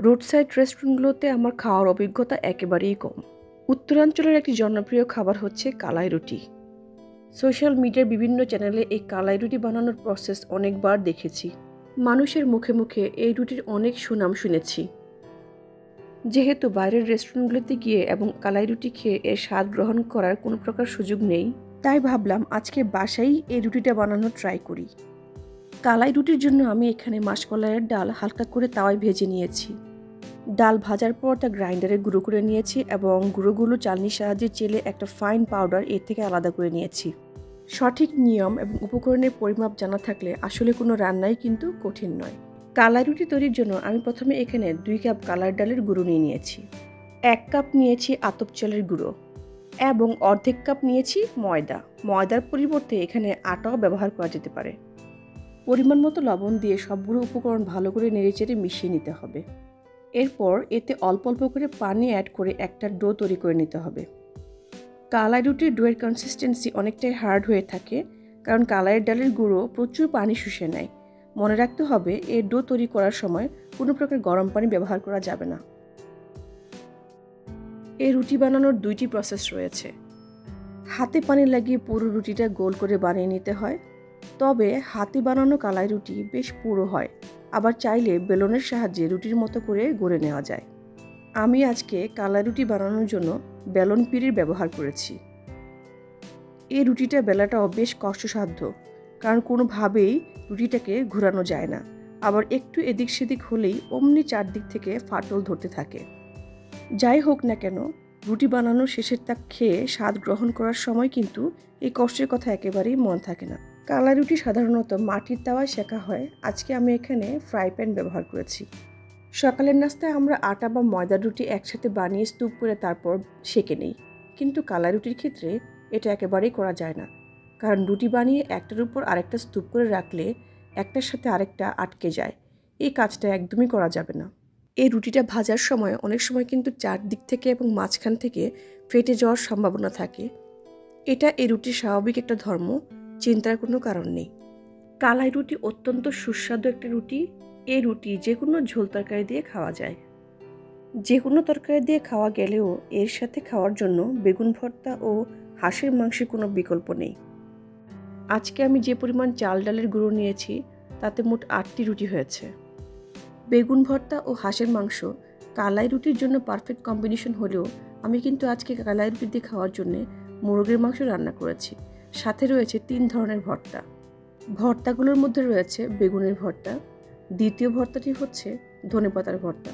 Road side রেস্টুরেন্টগুলোতে আমার খাওয়ার অভিজ্ঞতা একেবারেই কম। উত্তরাঞ্চলের একটি জনপ্রিয় খাবার হচ্ছে কালাই রুটি। সোশ্যাল মিডিয়ার বিভিন্ন চ্যানেলে এই কালাই রুটি বানানোর প্রসেস অনেকবার দেখেছি। মানুষের মুখে মুখে এই রুটির অনেক সুনাম শুনেছি। যেহেতু বাইরের রেস্টুরেন্টগুলোতে গিয়ে এবং কালাই রুটি খেয়ে এর স্বাদ গ্রহণ করার কোনো প্রকার সুযোগ নেই, তাই ভাবলাম আজকে বাসায় এই রুটিটা বানানোর ট্রাই করি। কালাই রুটির জন্য আমি এখানে মাসকলাইয়ের ডাল হালকা করে তাওয়ায় ভেজে নিয়েছি। ডাল ভাজার পর তা গ্রাইন্ডারে গুঁড়ো করে নিয়েছি এবং গুঁড়োগুলো চালনির সাহায্যে চেলে একটা ফাইন পাউডার এর থেকে আলাদা করে নিয়েছি। সঠিক নিয়ম এবং উপকরণের পরিমাপ জানা থাকলে আসলে কোনো রান্নাই কিন্তু কঠিন নয়। কালাই রুটি তৈরির জন্য আমি প্রথমে এখানে 2 কাপ কালার ডালের গুঁড়ো নিয়ে নিয়েছি, 1 কাপ নিয়েছি আতপ চালের গুঁড়ো এবং অর্ধেক কাপ নিয়েছি ময়দা। ময়দার পরিবর্তে এখানে আটাও ব্যবহার করা যেতে পারে। পরিমাণ মতো লবণ দিয়ে সবগুলো উপকরণ ভালো করে নেড়েচেড়ে মিশিয়ে নিতে হবে। এরপর এতে অল্প অল্প করে পানি অ্যাড করে একটা ডো তৈরি করে নিতে হবে। কালাই রুটির ডোয়ের কনসিস্টেন্সি অনেকটাই হার্ড হয়ে থাকে, কারণ কালাইয়ের ডালের গুঁড়ো প্রচুর পানি শুষে নেয়। মনে রাখতে হবে এই ডো তৈরি করার সময় কোনো প্রকার গরম পানি ব্যবহার করা যাবে না। এই রুটি বানানোর 2টি প্রসেস রয়েছে। হাতে পানি লাগিয়ে পুরো রুটিটা গোল করে বানিয়ে নিতে হয়, তবে হাতে বানানো কালাই রুটি বেশ পুরো হয়। আবার চাইলে বেলনের সাহায্যে রুটির মতো করে গড়ে নেওয়া যায়। আমি আজকে কালাই রুটি বানানোর জন্য বেলন পিঁড়ির ব্যবহার করেছি। এই রুটিটা বেলাটাও বেশ কষ্টসাধ্য, কারণ কোনোভাবেই রুটিটাকে ঘোরানো যায় না। আবার একটু এদিক সেদিক হলেই অমনি চারদিক থেকে ফাটল ধরতে থাকে। যাই হোক না কেন, রুটি বানানোর শেষের তাক খেয়ে স্বাদ গ্রহণ করার সময় কিন্তু এই কষ্টের কথা একেবারেই মন থাকে না। কালাই রুটি সাধারণত মাটির তাওয়ায় সেঁকা হয়, আজকে আমি এখানে ফ্রাই প্যান ব্যবহার করেছি। সকালের নাস্তায় আমরা আটা বা ময়দার রুটি একসাথে বানিয়ে স্তূপ করে তারপর সেঁকে নিই, কিন্তু কালাই রুটির ক্ষেত্রে এটা একেবারেই করা যায় না, কারণ রুটি বানিয়ে একটার উপর আরেকটা স্তূপ করে রাখলে একটার সাথে আরেকটা আটকে যায়। এই কাজটা একদমই করা যাবে না। এই রুটিটা ভাজার সময় অনেক সময় কিন্তু চারদিক থেকে এবং মাঝখান থেকে ফেটে যাওয়ার সম্ভাবনা থাকে। এটা এই রুটির স্বাভাবিক একটা ধর্ম, চিন্তার কোনো কারণ নেই। কালাই রুটি অত্যন্ত সুস্বাদু একটা রুটি। এই রুটি যে কোনো ঝোল তরকারি দিয়ে খাওয়া যায়। যে কোনো তরকারি দিয়ে খাওয়া গেলেও এর সাথে খাওয়ার জন্য বেগুন ভর্তা ও হাঁসের মাংসের কোনো বিকল্প নেই। আজকে আমি যে পরিমাণ চাল ডালের গুঁড়ো নিয়েছি তাতে মোট 8টি রুটি হয়েছে। বেগুন ভর্তা ও হাঁসের মাংস কালাই রুটির জন্য পারফেক্ট কম্বিনেশন হলেও আমি কিন্তু আজকে কালাই রুটি দিয়ে খাওয়ার জন্য মুরগির মাংস রান্না করেছি। সাথে রয়েছে 3 ধরনের ভর্তা। ভর্তাগুলোর মধ্যে রয়েছে বেগুনের ভর্তা, দ্বিতীয় ভর্তাটি হচ্ছে ধনেপাতার ভর্তা।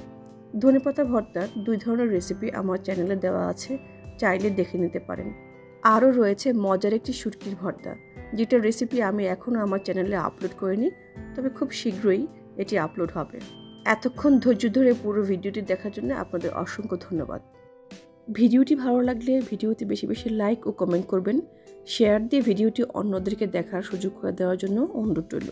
ধনেপাতা ভর্তার 2 ধরনের রেসিপি আমার চ্যানেলে দেওয়া আছে, চাইলে দেখে নিতে পারেন। আরও রয়েছে মজার একটি শুটকির ভর্তা, যেটার রেসিপি আমি এখনও আমার চ্যানেলে আপলোড করিনি, তবে খুব শীঘ্রই এটি আপলোড হবে। এতক্ষণ ধৈর্য ধরে পুরো ভিডিওটি দেখার জন্য আপনাদের অসংখ্য ধন্যবাদ। ভিডিওটি ভালো লাগলে ভিডিওতে বেশি বেশি লাইক ও কমেন্ট করবেন। শেয়ার দিয়ে ভিডিওটি অন্যদেরকে দেখার সুযোগ করে দেওয়ার জন্য অনুরোধ রইল।